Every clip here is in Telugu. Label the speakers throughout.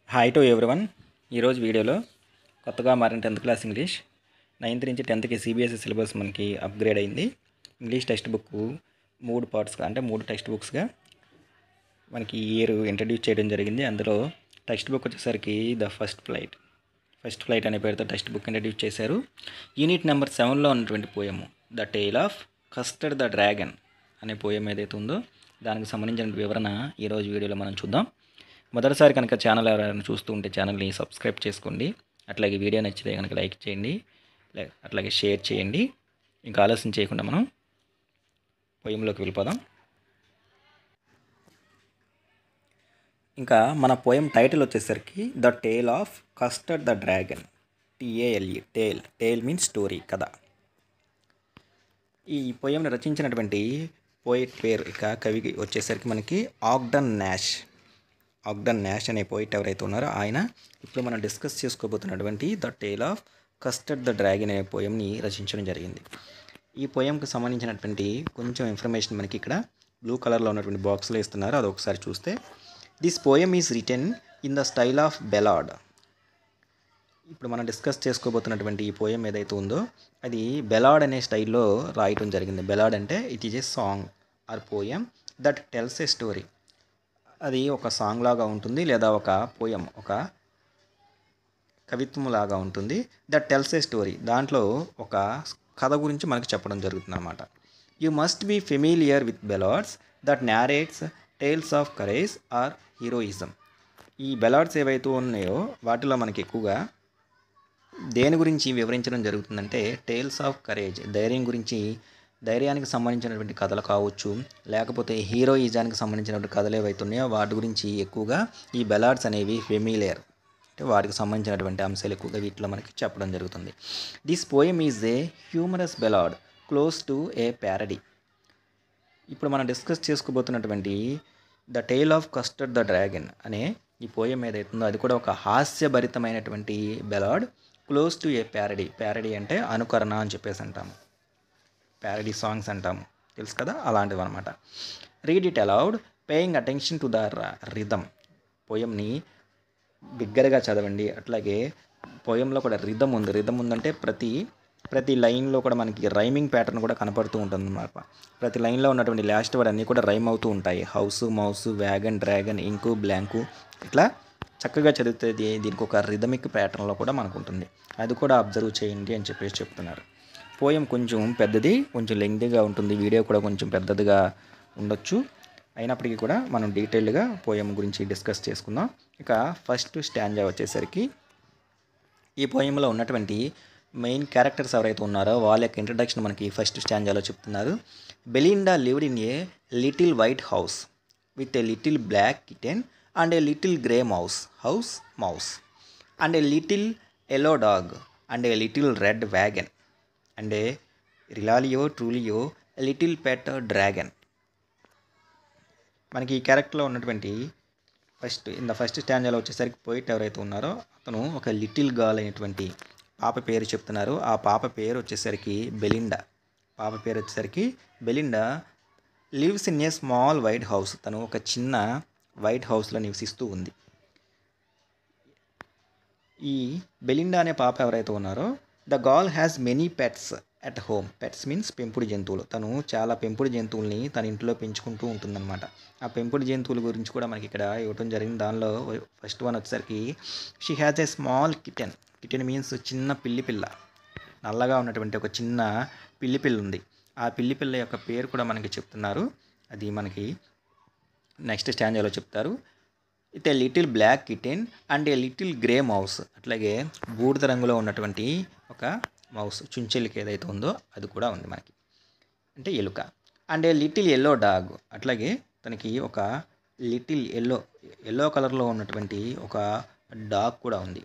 Speaker 1: Hi to everyone. ఈరోజు వీడియోలో కొత్తగా మారిన 10th క్లాస్ ఇంగ్లీష్ 9th నుంచి 10thకి సిబిఎస్ఈ సిలబస్ మనకి అప్గ్రేడ్ అయింది. ఇంగ్లీష్ టెక్స్ట్ బుక్ 3 పార్ట్స్గా అంటే 3 టెక్స్ట్ బుక్స్గా మనకి ఈ ఇయర్ ఇంట్రడ్యూస్ చేయడం జరిగింది. అందులో టెక్స్ట్ బుక్ వచ్చేసరికి ద ఫస్ట్ ఫ్లైట్ అనే పేరుతో టెక్స్ట్ బుక్ ఇంట్రడ్యూస్ చేశారు. యూనిట్ నెంబర్ 7లో ఉన్నటువంటి poem the tale of custard the dragon అనే పోయం ఏదైతే ఉందో దానికి సంబంధించిన వివరణ ఈరోజు వీడియోలో మనం చూద్దాం. మొదటిసారి కనుక ఛానల్ ఎవరైనా చూస్తూ ఉంటే ఛానల్ని సబ్స్క్రైబ్ చేసుకోండి. అట్లాగే వీడియో నచ్చితే కనుక లైక్ చేయండి, అట్లాగే షేర్ చేయండి. ఇంకా ఆలస్యం చేయకుండా మనం పోయంలోకి వెళ్ళిపోదాం. ఇంకా మన పోయం టైటిల్ వచ్చేసరికి the tale of custard the dragon. TALE tale means story, కథ. ఈ పోయంని రచించినటువంటి పోయిట్ పేరు కవి వచ్చేసరికి మనకి ఆగ్డన్ నాష్ అనే పోయిట్ ఎవరైతే ఉన్నారో ఆయన ఇప్పుడు మనం డిస్కస్ చేసుకోబోతున్నటువంటి the tale of custard the dragon అనే పోయంని రచించడం జరిగింది. ఈ పోయంకి సంబంధించినటువంటి కొంచెం ఇన్ఫర్మేషన్ మనకి ఇక్కడ బ్లూ కలర్లో ఉన్నటువంటి బాక్స్లో ఇస్తున్నారు. అది ఒకసారి చూస్తే this poem is written in the style of ballad. ఇప్పుడు మనం డిస్కస్ చేసుకోబోతున్నటువంటి ఈ పోయం ఏదైతే ఉందో అది బెలాడ్ అనే స్టైల్లో రాయటం జరిగింది. బెలాడ్ అంటే it is a song or poem that tells a story. అది ఒక సాంగ్ లాగా ఉంటుంది లేదా ఒక పోయం, ఒక కవిత్వం లాగా ఉంటుంది. దట్ టెల్స్ ఏ స్టోరీ, దాంట్లో ఒక కథ గురించి మనకు చెప్పడం జరుగుతుంది అన్నమాట. You must be familiar with ballads that narrates tales of courage or heroism. ఈ బెలాడ్స్ ఏవైతే ఉన్నాయో వాటిలో మనకి ఎక్కువగా దేని గురించి వివరించడం జరుగుతుందంటే టేల్స్ ఆఫ్ కరేజ్, ధైర్యానికి సంబంధించినటువంటి కథలు కావచ్చు, లేకపోతే హీరోయిజానికి సంబంధించినటువంటి కథలు ఏవైతే ఉన్నాయో వాటి గురించి ఎక్కువగా ఈ బెలాడ్స్ అనేవి ఫెమిలియర్ అంటే వాటికి సంబంధించినటువంటి అంశాలు ఎక్కువగా వీటిలో మనకి చెప్పడం జరుగుతుంది. This poem is a humorous ballad close to a parody. ఇప్పుడు మనం డిస్కస్ చేసుకోబోతున్నటువంటి the tale of custard the dragon అనే ఈ పోయం ఏదైతుందో అది కూడా ఒక హాస్యభరితమైనటువంటి ballad close to a parody అంటే అనుకరణ అని చెప్పేసి అంటాము. ప్యారడీ సాంగ్స్ అంటాము, తెలుసు కదా, అలాంటివి అనమాట. Read it aloud paying attention to the rhythm. పోయంని బిగ్గరగా చదవండి. అట్లాగే పోయంలో కూడా రిథమ్ ఉందంటే ప్రతి లైన్లో కూడా మనకి రైమింగ్ ప్యాటర్న్ కూడా కనపడుతూ ఉంటుంది అన్నమాట. ప్రతి లైన్లో ఉన్నటువంటి లాస్ట్ వర్డ్ అన్నీ కూడా రైమ్ అవుతూ ఉంటాయి. House, mouse, wagon, dragon, ink, blank, ఇట్లా చక్కగా చదివితే దీనికి ఒక రిథమిక్ ప్యాటర్న్లో కూడా మనకు ఉంటుంది. అది కూడా అబ్జర్వ్ చేయండి అని చెప్పేసి చెప్తున్నారు. పోయం కొంచెం పెద్దది, కొంచెం లెంగ్తీగా ఉంటుంది. వీడియో కూడా కొంచెం పెద్దదిగా ఉండొచ్చు. అయినప్పటికీ కూడా మనం డీటెయిల్డ్గా పోయం గురించి డిస్కస్ చేసుకుందాం. ఇక ఫస్ట్ స్టాంజా వచ్చేసరికి ఈ పోయంలో ఉన్నటువంటి మెయిన్ క్యారెక్టర్స్ ఎవరైతే ఉన్నారో వాళ్ళ యొక్క ఇంట్రడక్షన్ మనకి ఫస్ట్ స్టాంజాలో చెప్తున్నారు. Belinda lived in a little white house with a little black kitten and a little grey mouse and a little yellow dog and a little red wagon and a realio trulio little pet dragon. మనకి ఈ క్యారెక్టర్లో ఉన్నటువంటి ఫస్ట్ స్టాంజాలో వచ్చేసరికి పోయిట్ ఎవరైతే ఉన్నారో అతను ఒక లిటిల్ గర్ల్ అయినటువంటి పాప పేరు చెప్తున్నారు. ఆ పాప పేరు వచ్చేసరికి Belinda lives in a small white house. తను ఒక చిన్న వైట్ హౌస్లో నివసిస్తూ ఉంది. ఈ బెలిండా అనే పాప ఎవరైతే ఉన్నారో the girl has many pets at home. Pets means పెంపుడు జంతువులు. తను చాలా పెంపుడు జంతువుల్ని తన ఇంట్లో పెంచుకుంటూ ఉంటుందన్నమాట. ఆ పెంపుడు జంతువుల గురించి కూడా మనకి ఇక్కడ ఇవ్వటం జరిగింది. దానిలో ఫస్ట్ వన్ వచ్చేసరికి she has a small kitten means చిన్న పిల్ల, నల్లగా ఉన్నటువంటి ఒక చిన్న పిల్ల ఉంది. ఆ పిల్ల యొక్క పేరు కూడా మనకి చెప్తున్నారు. అది మనకి నెక్స్ట్ స్టాంజాలో చెప్తారు. With a little black kitten and a little grey mouse. అట్లాగే బూడిద రంగులో ఉన్నటువంటి ఒక మౌస్, చుంచెలికి ఏదైతే ఉందో అది కూడా ఉంది మనకి, అంటే ఎలుక. And a little yellow dog. అట్లాగే తనకి ఒక లిటిల్ ఎల్లో కలర్లో ఉన్నటువంటి ఒక డాగ్ కూడా ఉంది.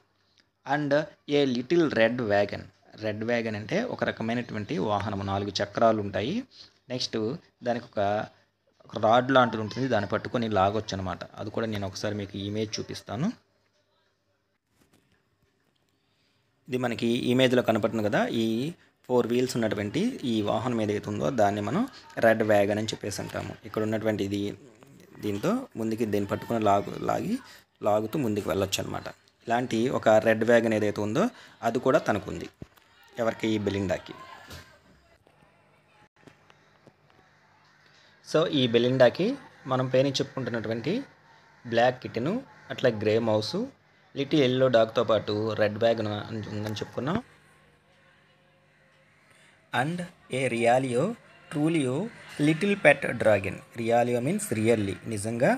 Speaker 1: And a little red wagon అంటే ఒక రకమైనటువంటి వాహనం, 4 చక్రాలు ఉంటాయి. నెక్స్ట్ దానికి ఒక రాడ్ లాంటిది ఉంటుంది, దాన్ని పట్టుకొని లాగొచ్చు అనమాట. అది కూడా నేను ఒకసారి మీకు ఇమేజ్ చూపిస్తాను. ఇది మనకి ఇమేజ్లో కనపడుతుంది కదా, ఈ 4 వీల్స్ ఉన్నటువంటి ఈ వాహనం ఏదైతే ఉందో దాన్ని మనం రెడ్ వ్యాగన్ అని చెప్పేసి అంటాము. ఇక్కడ ఉన్నటువంటి దీంతో ముందుకి దీన్ని పట్టుకుని లాగి లాగుతూ ముందుకు వెళ్ళొచ్చు అనమాట. ఇలాంటి ఒక రెడ్ వ్యాగన్ ఏదైతే ఉందో అది కూడా తనకుంది. ఎవరికి? ఈ బెలిండాకి. సో ఈ బెలిండాకి మనం పైన చెప్పుకుంటున్నటువంటి బ్లాక్ కిటెను, అట్లా గ్రే మౌసు, లిటిల్ ఎల్లో డాగ్తో పాటు రెడ్ వ్యాగన్ ఉందని చెప్పుకున్నాం. And a realio trulio little pet dragon. Realio means really, నిజంగా.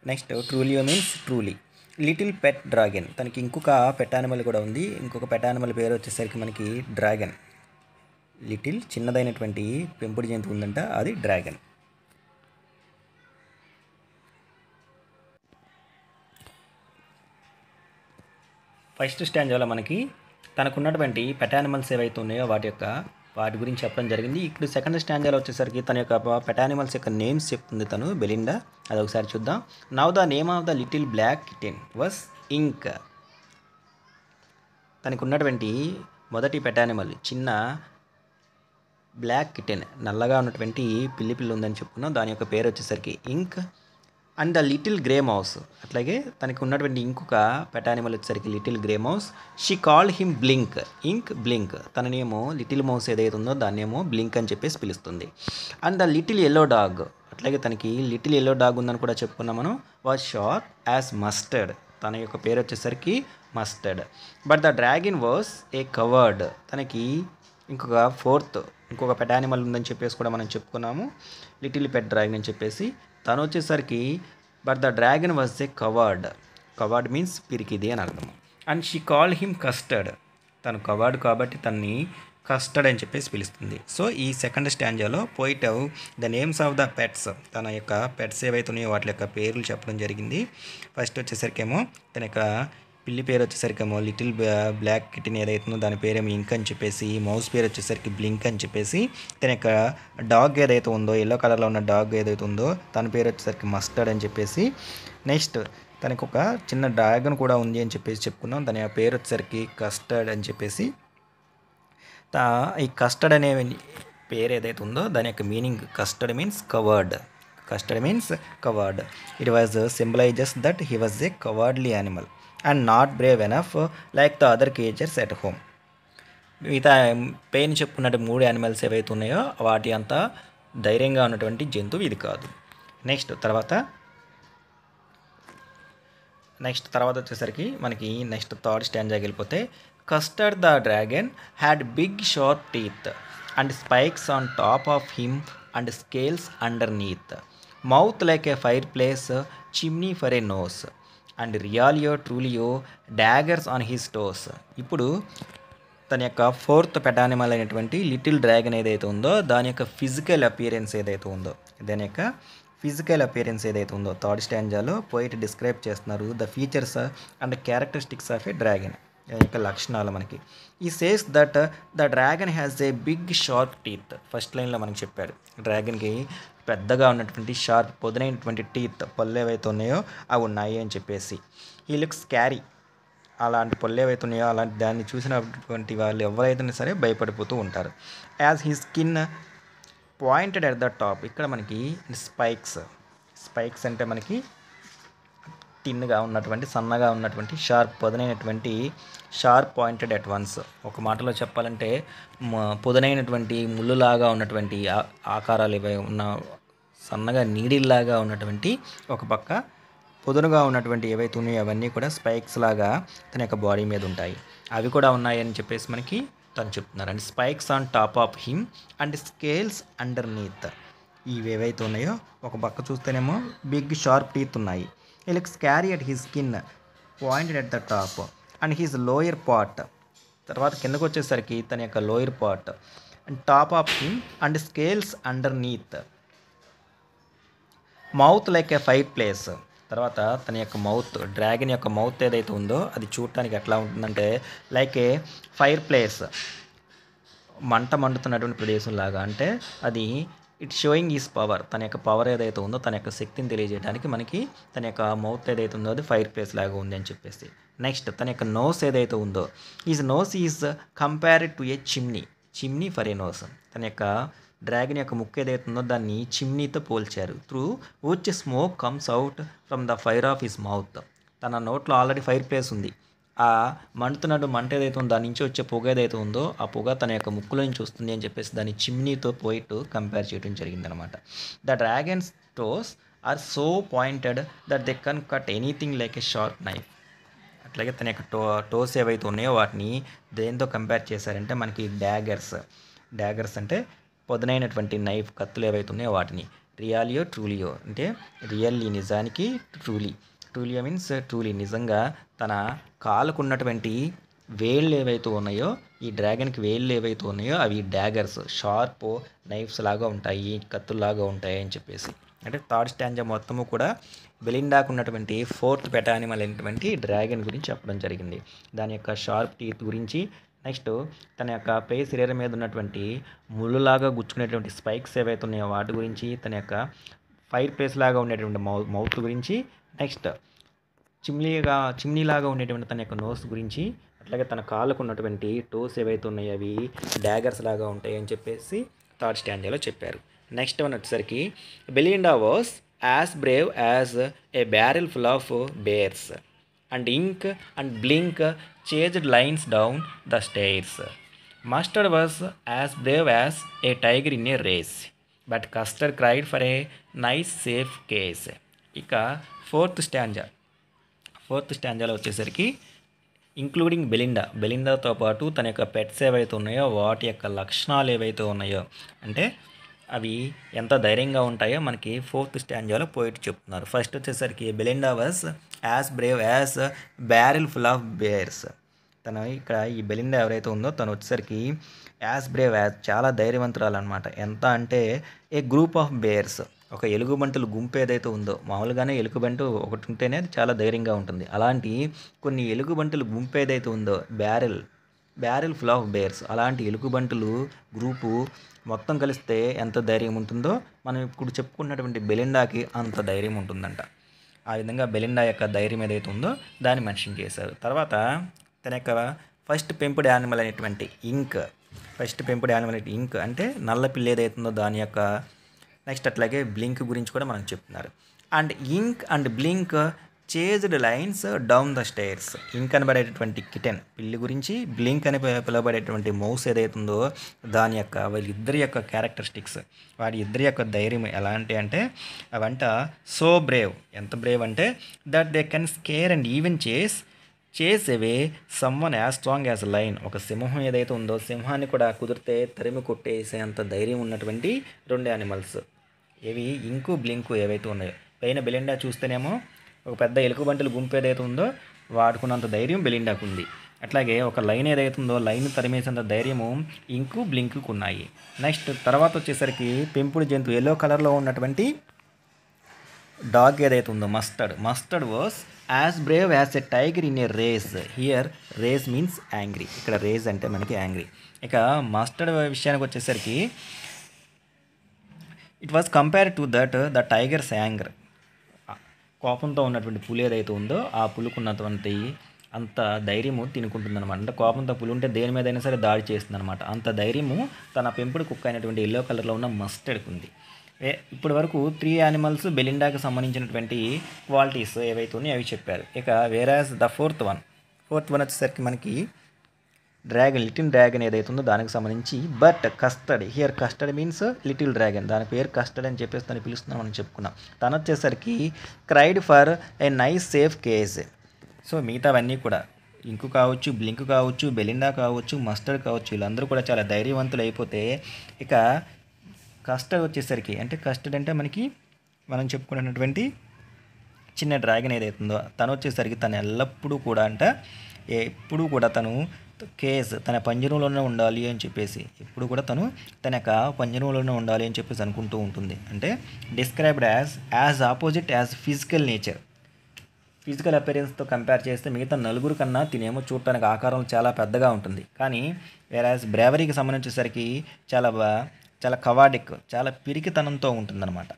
Speaker 1: Next trulio means truly. Little pet dragon, తనకి ఇంకొక పెట్ యానిమల్ కూడా ఉంది. ఇంకొక పెట్ యానిమల్ పేరు వచ్చేసరికి మనకి డ్రాగన్. లిటిల్ చిన్నదైనటువంటి పెంపుడు జంతువు ఉందంట, అది డ్రాగన్. ఫస్ట్ స్టాంజాలో మనకి తనకున్నటువంటి పెట్ యానిమల్స్ ఏవైతే ఉన్నాయో వాటి గురించి చెప్పడం జరిగింది. ఇప్పుడు సెకండ్ స్టాంజాలో వచ్చేసరికి తన యొక్క పెట్ యానిమల్స్ యొక్క నేమ్స్ చెప్తుంది తను, బెలిండా. అది ఒకసారి చూద్దాం. Now the name of the little black kitten was Ink. తనకు ఉన్నటువంటి మొదటి పెట్ యానిమల్ చిన్న బ్లాక్ కిటెన్, నల్లగా ఉన్నటువంటి పిల్లి ఉందని చెప్పుకున్నాం. దాని యొక్క పేరు వచ్చేసరికి Ink. And the little grey mouse, అట్లాగే తనకి ఉన్నటువంటి ఇంకొక పెట్ యానిమల్ వచ్చేసరికి little grey mouse. She called him Blink. Ink Blink, తననేమో లిటిల్ మౌస్ ఏదైతే ఉందో దాన్నేమో బ్లింక్ అని చెప్పేసి పిలుస్తుంది. And the little yellow dog, అట్లాగే తనకి లిటిల్ ఎల్లో డాగ్ ఉందని కూడా చెప్పుకున్నాం మనం. వాజ్ షార్ట్ యాజ్ మస్టర్డ్, తన యొక్క పేరు వచ్చేసరికి mustard. But the dragon was a covered, తనకి ఇంకొక పెట్ యానిమల్ ఉందని చెప్పేసి కూడా మనం చెప్పుకున్నాము, లిటిల్ పెట్ డ్రాగన్ అని చెప్పేసి. తను వచ్చేసరికి but the dragon was a coward. Coward means పిరికిది అని అర్థం. And she called him Custard, తను కవర్డ్ కాబట్టి తన్ని కస్టర్డ్ అని చెప్పేసి పిలుస్తుంది. సో ఈ సెకండ్ స్టాంజాలో poet the names of the pets, తన యొక్క పెట్స్ ఏవైతే ఉన్నాయో వాటి యొక్క పేర్లు చెప్పడం జరిగింది. ఫస్ట్ వచ్చేసరికేమో తన యొక్క పిల్లి పేరు వచ్చేసరికేమో లిటిల్ బ్లాక్ కిటెన్ ఏదైతే ఉందో దాని పేరేమో ఇంక్ అని చెప్పేసి, మౌస్ పేరు వచ్చేసరికి బ్లింక్ అని చెప్పేసి, తన యొక్క డాగ్ ఏదైతే ఉందో ఎల్లో కలర్లో ఉన్న డాగ్ ఏదైతే ఉందో తన పేరు వచ్చేసరికి మస్టర్డ్ అని చెప్పేసి. నెక్స్ట్ తనకు ఒక చిన్న డ్రాగన్ కూడా ఉంది అని చెప్పేసి చెప్పుకున్నాం, దాని పేరు వచ్చేసరికి కస్టర్డ్ అని చెప్పేసి. ఈ కస్టర్డ్ అనే పేరు ఏదైతే ఉందో దాని యొక్క meaning Custard means coward. Custard means coward. It was symbolises that he was a cowardly animal and not brave enough like the other creatures at home. మిగతా పెయిన్ చెప్పుకున్నట్టు 3 యానిమల్స్ ఏవైతే ఉన్నాయో వాటి అంతా ధైర్యంగా ఉన్నటువంటి జంతువు ఇది కాదు. నెక్స్ట్ తర్వాత వచ్చేసరికి మనకి థర్డ్ స్టాంజాకి వెళ్ళిపోతే, Custard the dragon had big sharp teeth and spikes on top of him and scales underneath, mouth like a fireplace, chimney for a nose and realio trulio daggers on his toes. ఇప్పుడు తన యొక్క ఫోర్త్ పెట్ యానిమల్ అయినటువంటి లిటిల్ డ్రాగన్ ఏదైతే ఉందో దాని యొక్క ఫిజికల్ అపియరెన్స్ ఏదైతే ఉందో థర్డ్ స్టాంజాలో పోయిట్ డిస్క్రైబ్ చేస్తున్నారు. The features and characteristics of a dragon, దాని యొక్క లక్షణాలు మనకి. ఈ says that the dragon has a big sharp teeth. First లైన్లో మనకి చెప్పాడు డ్రాగన్కి పెద్దగా ఉన్నటువంటి షార్ప్ పొదునైనటువంటి టీత్, పళ్ళు ఏవైతే ఉన్నాయో అవి ఉన్నాయి అని చెప్పేసి. ఈ లుక్స్ క్యారీ, అలాంటి పళ్ళు ఏవైతే ఉన్నాయో అలాంటి దాన్ని చూసినటువంటి వాళ్ళు ఎవరైతే సరే భయపడిపోతూ ఉంటారు. As he skin pointed at the top, ఇక్కడ మనకి స్పైక్స్ అంటే మనకి సన్నగా ఉన్నటువంటి పొదనైనటువంటి షార్ప్ పాయింటెడ్ అట్ వన్స్. ఒక మాటలో చెప్పాలంటే పొదనైనటువంటి ముళ్ళులాగా ఉన్నటువంటి ఆకారాలు ఇవి ఉన్న సన్నగా నీడిల్లాగా ఉన్నటువంటి ఒక పక్క పొదనుగా ఉన్నటువంటి ఏవైతే ఉన్నాయో అవన్నీ కూడా స్పైక్స్ లాగా తన యొక్క బాడీ మీద ఉంటాయి. అవి కూడా ఉన్నాయని చెప్పేసి మనకి తను చెప్తున్నారు. And spikes on top of him and scales under neath. ఇవి ఏవైతే ఉన్నాయో ఒక పక్క చూస్తేనేమో బిగ్ షార్ప్ టీత్ ఉన్నాయి. He looks scary at his skin pointed at the top and his lower part. తర్వాత కిందకు వచ్చేసరికి తన యొక్క lower part and top of him and scales underneath, mouth like a fire place. తర్వాత తన యొక్క డ్రాగన్ యొక్క మౌత్ ఏదైతే ఉందో అది చూడటానికి ఎట్లా ఉంటుందంటే లైక్ ఏ ఫైర్ ప్లేస్, మండుతున్నటువంటి ప్రదేశం లాగా. అంటే అది ఇట్ షోయింగ్ ఈజ్ పవర్, తన యొక్క పవర్ ఏదైతే ఉందో తన యొక్క శక్తిని తెలియజేయడానికి మనకి తన యొక్క మౌత్ ఏదైతే ఉందో అది ఫైర్ ప్లేస్ లాగా ఉంది అని చెప్పేసి. నెక్స్ట్ తన యొక్క నోస్ ఏదైతే ఉందో is nose is compared to a chimney for a nose. తన యొక్క డ్రాగన్ యొక్క ముక్కు ఏదైతే ఉందో దాన్ని చిమ్నీతో పోల్చారు. Through which smoke comes out from the fire of his mouth. తన నోట్లో ఆల్రెడీ ఫైర్ ప్లేస్ ఉంది. ఆ మండుతున్నట్టు మంట ఏదైతే ఉందో దాని నుంచి వచ్చే పొగ ఏదైతే ఉందో ఆ పొగ తన యొక్క ముక్కులో నుంచి వస్తుంది అని చెప్పేసి దాన్ని చిమ్నీతో పోయిట్ కంపేర్ చేయడం జరిగిందనమాట. The dragon's toes are so pointed that they can cut anything like a sharp knife. అట్లాగే తన యొక్క టోస్ ఏవైతే ఉన్నాయో వాటిని దేంతో కంపేర్ చేశారంటే మనకి డ్యాగర్స్ అంటే పొదనైనటువంటి నైఫ్ కత్తులు ఏవైతే ఉన్నాయో వాటిని. రియాలియో ట్రూలియో అంటే రియల్లీ నిజానికి, ట్రూలియో మీన్స్ ట్రూలీ నిజంగా తన కాలుకు ఉన్నటువంటి వేళ్ళు ఏవైతే ఉన్నాయో ఈ డ్రాగన్కి వేళ్ళు ఏవైతే ఉన్నాయో అవి డ్యాగర్స్, షార్ప్ నైఫ్స్ లాగా ఉంటాయి, కత్తుల్లాగా ఉంటాయి అని చెప్పేసి. అంటే థర్డ్ స్టాంజా మొత్తము కూడా బెలిండాకు ఉన్నటువంటి ఫోర్త్ పెట్ యానిమల్ అయినటువంటి డ్రాగన్ గురించి చెప్పడం జరిగింది. దాని యొక్క షార్ప్ టీత్ గురించి, నెక్స్ట్ తన యొక్క పై శరీరం మీద ఉన్నటువంటి ముళ్ళులాగా గుచ్చుకునేటువంటి స్పైక్స్ ఏవైతే ఉన్నాయో వాటి గురించి, తన యొక్క ఫైర్ ప్లేస్ లాగా ఉండేటువంటి మౌత్ గురించి, నెక్స్ట్ చిమ్నీలాగా ఉండేటువంటి తన యొక్క నోస్ గురించి, అట్లాగే తన కాళ్ళకు ఉన్నటువంటి టోస్ ఏవైతే ఉన్నాయో అవి డ్యాగర్స్ లాగా ఉంటాయి అని చెప్పేసి థర్డ్ స్టాంజాలో చెప్పారు. నెక్స్ట్ వన్ వచ్చేసరికి Belinda was as brave as a barrel full of bears and Ink and Blink chased lions down the stairs. Mustard was as brave as a tiger in a rage but Custard cried for a nice safe cage. ఇక ఫోర్త్ స్టాంజాలో వచ్చేసరికి ఇంక్లూడింగ్ బెలిండాతో పాటు తన యొక్క పెట్స్ ఏవైతే ఉన్నాయో వాటి యొక్క లక్షణాలు ఏవైతే ఉన్నాయో అంటే అవి ఎంత ధైర్యంగా ఉంటాయో మనకి ఫోర్త్ స్టాంజాలో పోయిట్ చెప్తున్నారు. ఫస్ట్ వచ్చేసరికి Belinda was as brave as barrel full of bears. తను ఇక్కడ ఈ బెలిండా ఎవరైతే ఉందో తను వచ్చేసరికి యాజ్ బ్రేవ్ యాజ్ చాలా ధైర్యవంతురాలు అనమాట. ఎంత అంటే ఏ గ్రూప్ ఆఫ్ బేర్స్, ఒక ఎలుగుబంటుల గుంపు ఏదైతే ఉందో, మామూలుగానే ఎలుగుబంటు ఒకటి ఉంటేనే అది చాలా ధైర్యంగా ఉంటుంది. అలాంటి కొన్ని ఎలుగుబంటుల గుంపు ఏదైతే ఉందో బ్యారెల్ ఫుల్ ఆఫ్ బేర్స్, అలాంటి ఎలుగుబంటులు గ్రూపు మొత్తం కలిస్తే ఎంత ధైర్యం ఉంటుందో మనం ఇప్పుడు చెప్పుకున్నటువంటి బెలిండాకి అంత ధైర్యం ఉంటుందంట. ఆ విధంగా బెలిండా యొక్క ధైర్యం ఏదైతే ఉందో దాన్ని మెన్షన్ చేశారు. తర్వాత తన యొక్క ఫస్ట్ పెంపుడు యానిమల్ అనేటువంటి ఇంక్ అంటే నల్ల పిల్లి ఏదైతే ఉందో దాని యొక్క నెక్స్ట్ అట్లాగే బ్లింక్ గురించి కూడా మనం చెప్తున్నారు. And Ink and Blink chased lions down the stairs. Ink అనబడేటటువంటి కిటెన్ పిల్లి గురించి, బ్లింక్ అని పిలవబడేటువంటి మౌస్ ఏదైతే ఉందో దాని యొక్క వాళ్ళిద్దరి యొక్క క్యారెక్టరిస్టిక్స్, వాడి ఇద్దరి యొక్క ధైర్యం ఎలాంటి అంటే అవంట సో బ్రేవ్, ఎంత బ్రేవ్ అంటే that they can scare and even chase away someone as strong as lion. ఒక సింహం ఏదైతే ఉందో సింహాన్ని కూడా కుదిరితే తరిమి కొట్టేసేంత ధైర్యం ఉన్నటువంటి రెండు యానిమల్స్ ఏవి ఇంకు బ్లింకు ఏవైతే ఉన్నాయో. పైన బెలిండా చూస్తేనేమో ఒక పెద్ద ఎలుకబంటుల గుంపు ఏదైతే ఉందో వాడుకున్నంత ధైర్యం బెలిండాకు ఉంది. అట్లాగే ఒక లైన్ ఏదైతే ఉందో లైన్ తరిమేసేంత ధైర్యము ఇంకు బ్లింకుకు ఉన్నాయి. నెక్స్ట్ తర్వాత వచ్చేసరికి పెంపుడు జంతువు ఎల్లో కలర్లో ఉన్నటువంటి డాగ్ ఏదైతే ఉందో Mustard was as brave as a tiger in a rage. Here rage means angry. ఇక్కడ రేస్ అంటే మనకి యాంగ్రీ. ఇక మస్టర్డ్ విషయానికి వచ్చేసరికి it was compared to that the tiger's anger. కోపంతో ఉన్నటువంటి పులి ఏదైతే ఉందో ఆ పులుకున్నటువంటి అంత ధైర్యము తినుకుంటుందన్నమాట. అంటే కోపంతో పులి ఉంటే దేని మీద అయినా సరే దాడి చేస్తుందన్నమాట. అంత ధైర్యము తన పెంపుడు కుక్క అయినటువంటి ఎల్లో కలర్లో ఉన్న మస్టర్డ్కి ఉంది. ఇప్పటి వరకు 3 యానిమల్స్ బెలిండాకి సంబంధించినటువంటి క్వాలిటీస్ ఏవైతే ఉన్నాయో అవి చెప్పారు. ఇక వేరాజ్ ద ఫోర్త్ వన్ వచ్చేసరికి మనకి లిటిల్ డ్రాగన్ ఏదైతే ఉందో దానికి సంబంధించి but custard. Here custard means little dragon, దాని పేరు కస్టర్డ్ అని చెప్పేసి దాన్ని పిలుస్తున్నాం మనం చెప్పుకున్నాం. తను వచ్చేసరికి cried for a nice safe cage. So మిగతావన్నీ కూడా ఇంకు కావచ్చు, బ్లింక్ కావచ్చు, బెలిండా కావచ్చు, మస్టర్డ్ కావచ్చు, వీళ్ళందరూ కూడా చాలా ధైర్యవంతులు అయిపోతే ఇక కస్టర్డ్ వచ్చేసరికి అంటే కస్టర్డ్ అంటే మనం చెప్పుకున్నటువంటి చిన్న డ్రాగన్ ఏదైతే ఉందో తను వచ్చేసరికి తను ఎల్లప్పుడూ కూడా తను తన పంజరంలోనే ఉండాలి అని చెప్పేసి ఎప్పుడు కూడా తను తన యొక్క పంజరంలోనే ఉండాలి అని చెప్పేసి అనుకుంటూ ఉంటుంది. అంటే described as opposite as physical nature. Physical అపియరెన్స్తో కంపేర్ చేస్తే మిగతా నలుగురు కన్నా తినేమో చూడటానికి ఆకారం చాలా పెద్దగా ఉంటుంది. కానీ వేరాజ్ బ్రేవరీకి సంబంధించేసరికి చాలా కవాడిక్, చాలా పిరికితనంతో ఉంటుందన్నమాట.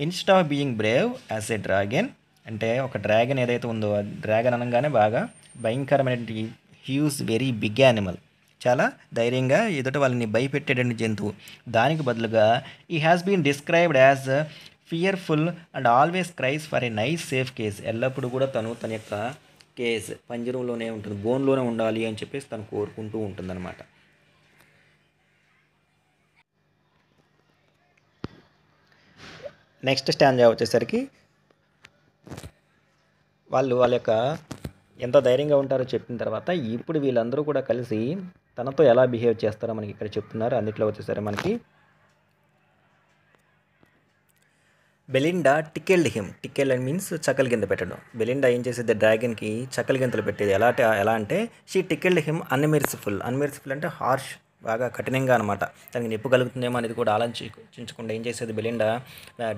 Speaker 1: Instead of being Brave as A dragon అంటే ఒక డ్రాగన్ ఏదైతే ఉందో డ్రాగన్ అనగానే బాగా భయంకరమైనటువంటి హ్యూజ్ వెరీ బిగ్ యానిమల్, చాలా ధైర్యంగా ఎదుట వాళ్ళని భయపెట్టేటువంటి జంతువు. దానికి బదులుగా he has been described as fearful and always cries for a nice safe cage. ఎల్లప్పుడూ కూడా తను తన యొక్క కేస్ పంజరంలోనే ఉంటుంది, బోన్లోనే ఉండాలి అని చెప్పేసి తను కోరుకుంటూ ఉంటుందన్నమాట. నెక్స్ట్ స్టాంజా వచ్చేసరికి వాళ్ళ యొక్క ఎంత ధైర్యంగా ఉంటారో చెప్పిన తర్వాత ఇప్పుడు వీళ్ళందరూ కూడా కలిసి తనతో ఎలా బిహేవ్ చేస్తారో మనకి ఇక్కడ చెప్తున్నారు. అందుట్లో వచ్చేసరికి మనకి Belinda టికెల్డ్ him. Tickle and means చక్కల గింత పెట్టడం. బెలిండా ఏం చేసేది, డ్రాగన్కి చక్కల గింతలు పెట్టేది. ఎలా అంటే షీ టికెల్డ్ హిమ్ అన్మెర్సిఫుల్. అన్మెర్సిఫుల్ అంటే హార్ష్, బాగా కఠినంగా అనమాట. తనకి నొప్పి కలుగుతుందేమో అనేది కూడా ఆలోచించకుండా ఏం చేసేది, బెలిండా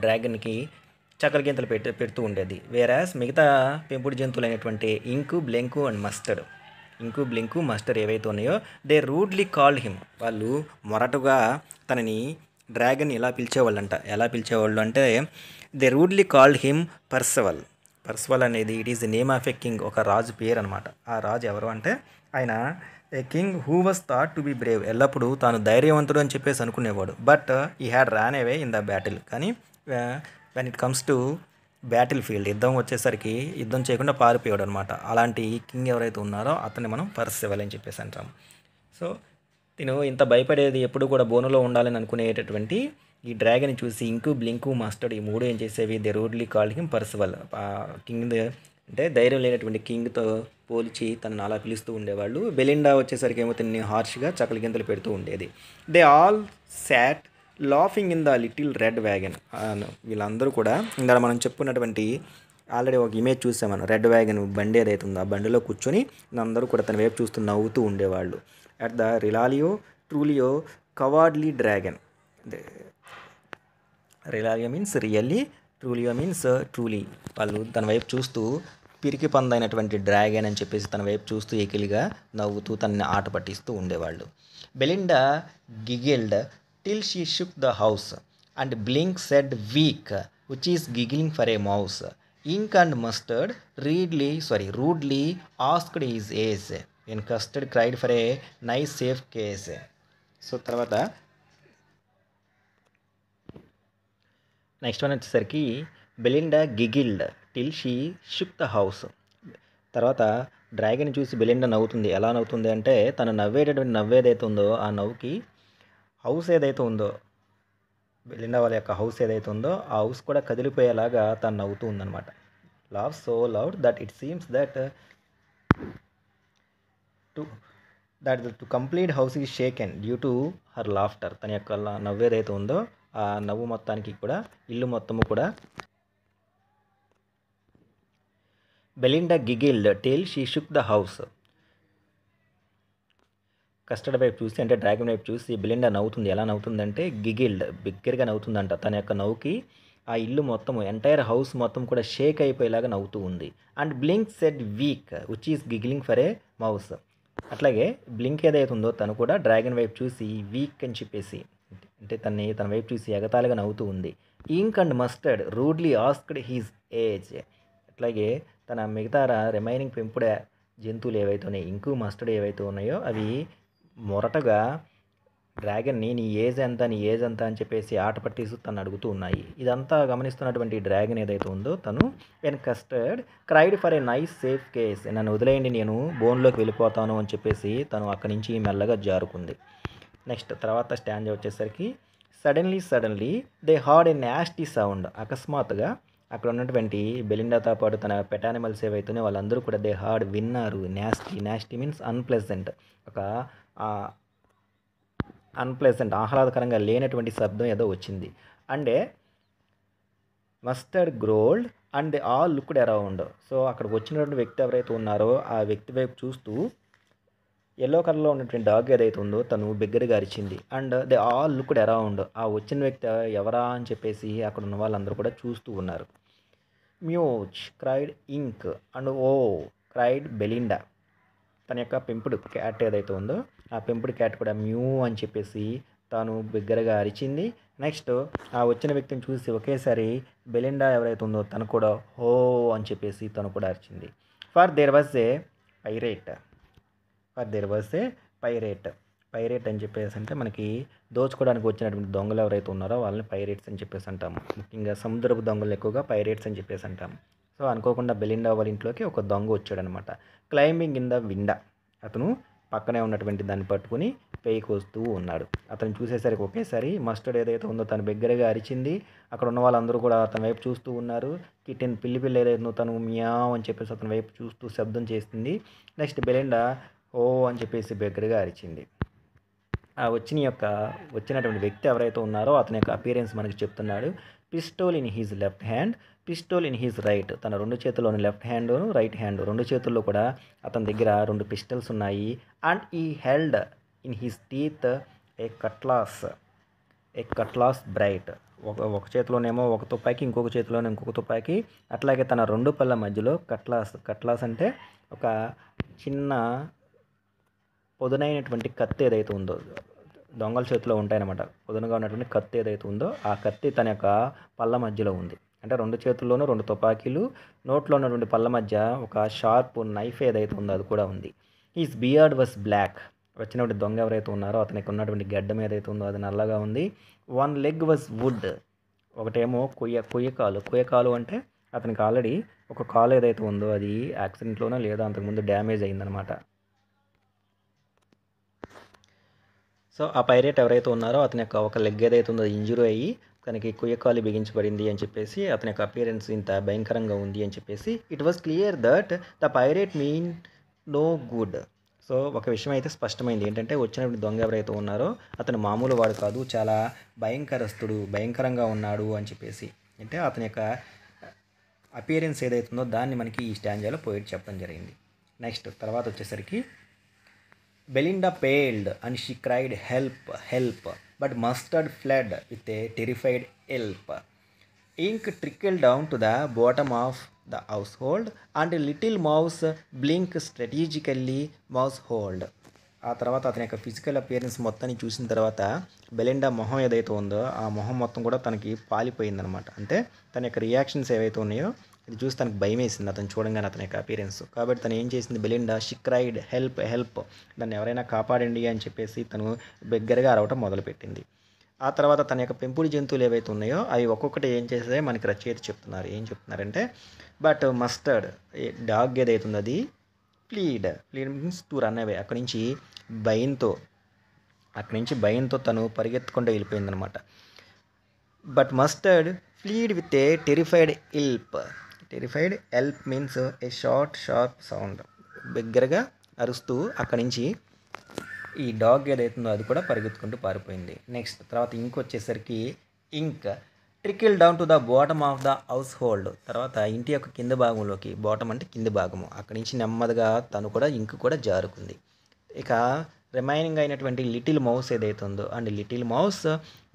Speaker 1: డ్రాగన్కి చక్కల గింతలు పెడుతూ ఉండేది. వేరాస్ మిగతా పెంపుడు జంతువులు అయినటువంటి Ink, Blink and Mustard, Ink, Blink, Mustard ఏవైతే ఉన్నాయో దే రూడ్లీ కాల్డ్ హిమ్. వాళ్ళు మొరటుగా తనని డ్రాగన్ ఎలా పిలిచేవాళ్ళు అంటే they rudely called him Percival. Percival అనేది it is the name of a king, ఒక రాజు పేరు అనమాట. ఆ రాజు ఎవరు అంటే ఆయన a king who was thought to be brave. ఎల్లప్పుడూ తాను ధైర్యవంతుడు అని చెప్పేసి అనుకునేవాడు. But he had ran away in the battle. కానీ when it comes to battle field, యుద్ధం చేయకుండా పారిపోయాడు అనమాట. అలాంటి కింగ్ ఎవరైతే ఉన్నారో అతన్ని మనం పర్సవల్ అని చెప్పేసి అంటాం. సో తిను ఇంత భయపడేది, ఎప్పుడు కూడా బోనులో ఉండాలని అనుకునేటటువంటి ఈ డ్రాగన్ చూసి ఇంకు, బ్లింకు, మస్టర్డ్ ఈ మూడు ఏం చేసేవి, they rudely called him Percival. King అంటే ధైర్యం లేనటువంటి కింగ్తో పోల్చి తనను అలా పిలుస్తూ ఉండేవాళ్ళు. బెలిండా వచ్చేసరికి ఏమో తిన్ని హార్ష్గా చక్కల గింతలు పెడుతూ ఉండేది. They all SAT laughing in the little red wagon. వీళ్ళందరూ కూడా ఇందాక మనం చెప్పుకున్నటువంటి ఆల్రెడీ ఒక ఇమేజ్ చూసామని, రెడ్ వ్యాగన్ బండి ఏదైతే ఉందో ఆ బండిలో కూర్చొని అందరూ కూడా తన వైపు చూస్తూ నవ్వుతూ ఉండేవాళ్ళు. At the realio trulio cowardly dragon. Realio means really, trulio means truly. వాళ్ళు తన వైపు చూస్తూ పిరికి పందైనటువంటి డ్రాగన్ అని చెప్పేసి తన వైపు చూస్తూ ఎకిలిగా నవ్వుతూ తనని ఆట పట్టిస్తూ ఉండేవాళ్ళు. Belinda giggled till she shook the house and Blink said weeek which is giggling for a mouse. Ink and Mustard rudely asked his age when Custard cried for a nice safe cage. So తర్వాత నెక్స్ట్ వన్ వచ్చేసరికి Belinda giggled till she shook the house. తర్వాత డ్రాగన్ చూసి బెలిండా నవ్వుతుంది. ఎలా నవ్వుతుంది అంటే తను నవ్వేటటువంటి నవ్వు ఏదైతే ఉందో ఆ నవ్వుకి హౌస్ ఏదైతే ఉందో, బెలిండా వాళ్ళ యొక్క హౌస్ ఏదైతే ఉందో ఆ హౌస్ కూడా కదిలిపోయేలాగా తను నవ్వుతూ ఉందన్నమాట. లావ్ so loud that it seems that to complete house is షేకెన్ due to her laughter. తన యొక్క నవ్వు ఏదైతే ఉందో ఆ నవ్వు మొత్తానికి కూడా ఇల్లు మొత్తము కూడా Belinda giggled till she shook the house. Custard వైపు చూసి అంటే డ్రాగన్ వైపు చూసి బెలిండా నవ్వుతుంది. ఎలా నవ్వుతుందంటే గిగిల్డ్, బిగ్గరగా నవ్వుతుందంట. తన యొక్క నవ్వుకి ఆ ఇల్లు మొత్తము, ఎంటైర్ హౌస్ మొత్తం కూడా షేక్ అయిపోయేలాగా నవ్వుతూ ఉంది. And Blink said weeek which is giggling for a mouse. అట్లాగే బ్లింక్ ఏదైతే ఉందో తను కూడా డ్రాగన్ వైపు చూసి వీక్ అని చెప్పేసి అంటే తన వైపు చూసి ఎగతాళిగా నవ్వుతూ ఉంది. Ink and Mustard rudely asked his age. అట్లాగే తన మిగతా రిమైనింగ్ పెంపుడు జంతువులు ఏవైతే ఉన్నాయో, ఇంకు, మస్టర్డ్ ఏవైతే ఉన్నాయో అవి మొరటగా డ్రాగన్ని నీ ఏజ్ ఎంత అని చెప్పేసి ఆట పట్టిస్తూ తను అడుగుతూ ఉన్నాయి. ఇదంతా గమనిస్తున్నటువంటి డ్రాగన్ ఏదైతే ఉందో తను when Custard cried for a nice safe case, నన్ను వదిలేయండి నేను బోన్లోకి వెళ్ళిపోతాను అని చెప్పేసి తను అక్కడి నుంచి మెల్లగా జారుకుంది. నెక్స్ట్ తర్వాత స్టాండ్ వచ్చేసరికి suddenly they hard A nasty sound. అకస్మాత్తుగా అక్కడ ఉన్నటువంటి బెలిండాతో పాటు తన పెట్ యానిమల్స్ ఏవైతున్నాయో వాళ్ళందరూ కూడా దే హార్డ్ విన్నారు. నాస్టీ మీన్స్ అన్ప్లెజెంట్, ఒక అన్ప్లెజెంట్ ఆహ్లాదకరంగా లేనటువంటి శబ్దం ఏదో వచ్చింది. అంటే Mustard growled and they all looked around. So అక్కడికి వచ్చినటువంటి వ్యక్తి ఎవరైతే ఉన్నారో ఆ వ్యక్తి వైపు చూస్తూ ఎల్లో కలర్లో ఉన్నటువంటి డాగ్ ఏదైతే ఉందో తను బిగ్గరగా అరిచింది. And they all looked around. ఆ వచ్చిన వ్యక్తి ఎవరా అని చెప్పేసి అక్కడ ఉన్న వాళ్ళందరూ కూడా చూస్తూ ఉన్నారు. Meowch cried Ink and ooh cried Belinda. తన యొక్క పెంపుడు క్యాట్ ఏదైతే ఉందో ఆ పెంపుడు క్యాట్ కూడా మ్యూ అని చెప్పేసి తాను బిగ్గరగా అరిచింది. నెక్స్ట్ ఆ వచ్చిన వ్యక్తిని చూసి ఒకేసారి బెలిండా ఎవరైతే ఉందో తను కూడా హో అని చెప్పేసి తను కూడా అరిచింది. For their was a pirate pirate అని చెప్పేసి అంటే మనకి దోచుకోవడానికి వచ్చినటువంటి దొంగలు ఎవరైతే ఉన్నారో వాళ్ళని పైరేట్స్ అని చెప్పేసి అంటాము. ముఖ్యంగా సముద్రపు దొంగలు ఎక్కువగా పైరేట్స్ అని చెప్పేసి అంటాము. సో అనుకోకుండా బెలిండా వాళ్ళ ఇంట్లోకి ఒక దొంగ వచ్చాడనమాట. క్లైంబింగ్ ఇన్ ద విండా, అతను పక్కనే ఉన్నటువంటి దాన్ని పట్టుకుని పేయికి వస్తూ ఉన్నాడు. అతను చూసేసరికి ఒకేసారి మస్టర్డ్ ఏదైతే ఉందో తను బిగ్గరగా అరిచింది. అక్కడ ఉన్న వాళ్ళందరూ కూడా అతని వైపు చూస్తూ ఉన్నారు. కిటెన్ పిల్లి ఏదైతే ఉందో తను మియావ్ అని చెప్పేసి అతని వైపు చూస్తూ శబ్దం చేస్తుంది. నెక్స్ట్ బెలిండా ఓ అని చెప్పేసి బిగ్గరగా అరిచింది. ఆ వచ్చినటువంటి వ్యక్తి ఎవరైతే ఉన్నారో అతని యొక్క అపియరెన్స్ మనకి చెప్తున్నాడు. Pistol in his left hand, pistol in his right. తన 2 చేతుల్లోని లెఫ్ట్ హ్యాండ్, రైట్ హ్యాండ్ 2 చేతుల్లో కూడా అతని దగ్గర 2 పిస్టల్స్ ఉన్నాయి. And he held in his teeth a cutlass bright. ఒక చేతిలోనేమో ఒక తుపాకీ, ఇంకొక చేతిలోనే ఇంకొక తుపాకీ. అట్లాగే తన 2 పళ్ళ మధ్యలో కట్లాస్ అంటే ఒక చిన్న పొదునైనటువంటి కత్తి ఏదైతే ఉందో, దొంగల చేతిలో ఉంటాయన్నమాట. పొదునుగా ఉన్నటువంటి కత్తి ఏదైతే ఉందో ఆ కత్తి తన యొక్క పళ్ళ మధ్యలో ఉంది. అంటే 2 చేతుల్లోనూ 2 తుపాకీలు, నోట్లో ఉన్నటువంటి పళ్ళ మధ్య ఒక షార్ప్ నైఫ్ ఏదైతే ఉందో అది కూడా ఉంది. His beard was black. వచ్చినటువంటి దొంగ ఎవరైతే ఉన్నారో అతనికి ఉన్నటువంటి గడ్డం ఏదైతే ఉందో అది నల్లగా ఉంది. 1 లెగ్ వాస్ వుడ్. ఒకటేమో కొయ్యకాలు అంటే అతనికి ఆల్రెడీ ఒక కాలు ఏదైతే ఉందో అది యాక్సిడెంట్లోనో లేదా అంతకుముందు డ్యామేజ్ అయిందనమాట. సో ఆ పైరేట్ ఎవరైతే ఉన్నారో అతని యొక్క ఒక లెగ్ ఏదైతే ఉందో ఇంజురీ అయ్యి తనకి కుయ్యకాలు బిగించబడింది అని చెప్పేసి, అతని యొక్క అపియరెన్స్ ఇంత భయంకరంగా ఉంది అని చెప్పేసి, it was clear that the pirate meant no good. So ఒక విషయం అయితే స్పష్టమైంది ఏంటంటే, వచ్చినటువంటి దొంగ ఎవరైతే ఉన్నారో అతను మామూలు వాడు కాదు, చాలా భయంకరంగా ఉన్నాడు అని చెప్పేసి. అంటే అతని యొక్క అపియరెన్స్ ఏదైతే ఉందో దాన్ని మనకి ఈ స్టాంజాలో పోయిట్ చెప్పడం జరిగింది. నెక్స్ట్ తర్వాత వచ్చేసరికి Belinda paled and she cried help, but Mustard fled with a terrified yelp. Ink trickled down to the bottom of the household and little mouse blinked strategically mousehold. ఆ తర్వాత అతని యొక్క ఫిజికల్ అపియరెన్స్ మొత్తాన్ని చూసిన తర్వాత బెలిండా మొహం ఏదైతే ఉందో ఆ మొహం మొత్తం కూడా తనకి పాలిపోయిందనమాట. అంటే తన యొక్క రియాక్షన్స్ ఏవైతే ఉన్నాయో ఇది చూసి తనకు భయం వేసింది అతను చూడంగానే అతని యొక్క అపియరెన్స్. కాబట్టి తను ఏం చేసింది, బెలిండా షీ క్రైడ్ హెల్ప్, దాన్ని ఎవరైనా కాపాడండి అని చెప్పేసి తను బిగ్గరగా అరవటం మొదలుపెట్టింది. ఆ తర్వాత తన యొక్క పెంపుడు జంతువులు ఏవైతే ఉన్నాయో అవి ఒక్కొక్కటి ఏం చేస్తాయో మనకి రచయిత చెప్తున్నారు. ఏం చెప్తున్నారంటే, బట్ మస్టర్డ్ డాగ్ ఏదైతే ఉందో అది fled means to run away. అక్కడి నుంచి భయంతో తను పరిగెత్తుకుంటూ వెళ్ళిపోయిందనమాట. But Mustard fled with a terrified yelp means a sharp sound. బిగ్గరగా అరుస్తూ అక్కడి నుంచి ఈ డాగ్ ఏదైతుందో అది కూడా పరిగెత్తుకుంటూ పారిపోయింది. నెక్స్ట్ తర్వాత ఇంకొచ్చేసరికి Ink trickle down to the bottom of the household. తర్వాత ఇంటి యొక్క కింద భాగంలోకి, బాటమ్ అంటే కింది భాగము, అక్కడి నుంచి నెమ్మదిగా తను కూడా ఇంక్ కూడా జారుకుంది. ఇక రిమైనింగ్ అయినటువంటి లిటిల్ మౌస్ ఏదైతే ఉందో అండ్ లిటిల్ మౌస్